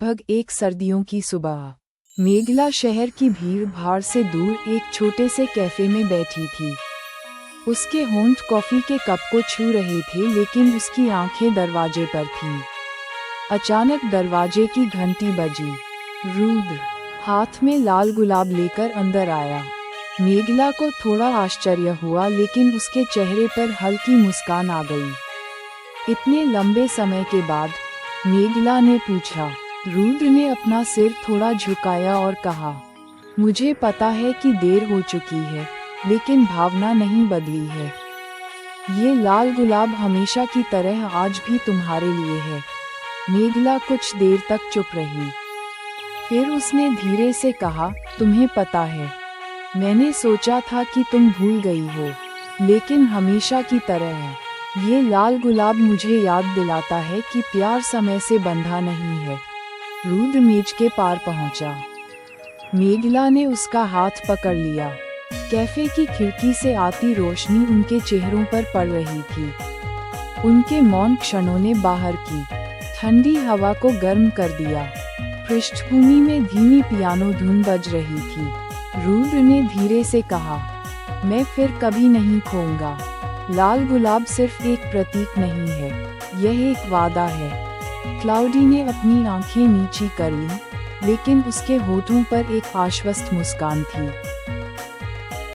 लगभग एक सर्दियों की सुबह मेघला शहर की भीड़ भाड़ से दूर एक छोटे से कैफे में बैठी थी। उसके होंठ कॉफी के कप को छू रहे थे, लेकिन उसकी आंखें दरवाजे पर थीं। अचानक दरवाजे की घंटी बजी। रुद्र हाथ में लाल गुलाब लेकर अंदर आया। मेघला को थोड़ा आश्चर्य हुआ, लेकिन उसके चेहरे पर हल्की मुस्कान आ गई। इतने लंबे समय के बाद मेघला ने पूछा। रुद्र ने अपना सिर थोड़ा झुकाया और कहा, मुझे पता है कि देर हो चुकी है, लेकिन भावना नहीं बदली है। ये लाल गुलाब हमेशा की तरह आज भी तुम्हारे लिए है। मेघला कुछ देर तक चुप रही। फिर उसने धीरे से कहा, तुम्हें पता है, मैंने सोचा था कि तुम भूल गई हो, लेकिन हमेशा की तरह है। ये लाल गुलाब मुझे याद दिलाता है कि प्यार समय से बंधा नहीं है। रुद्र मेज के पार पहुंचा। मेघला ने उसका हाथ पकड़ लिया। कैफे की खिड़की से आती रोशनी उनके चेहरों पर पड़ रही थी। उनके मौन क्षणों ने बाहर की ठंडी हवा को गर्म कर दिया। पृष्ठभूमि में धीमी पियानो धुन बज रही थी। रुद्र ने धीरे से कहा, मैं फिर कभी नहीं खोऊंगा। लाल गुलाब सिर्फ एक प्रतीक नहीं है, यह एक वादा है। क्लाउडी ने अपनी आंखें नीची कर लीं, लेकिन उसके होठों पर एक आश्वस्त मुस्कान थी।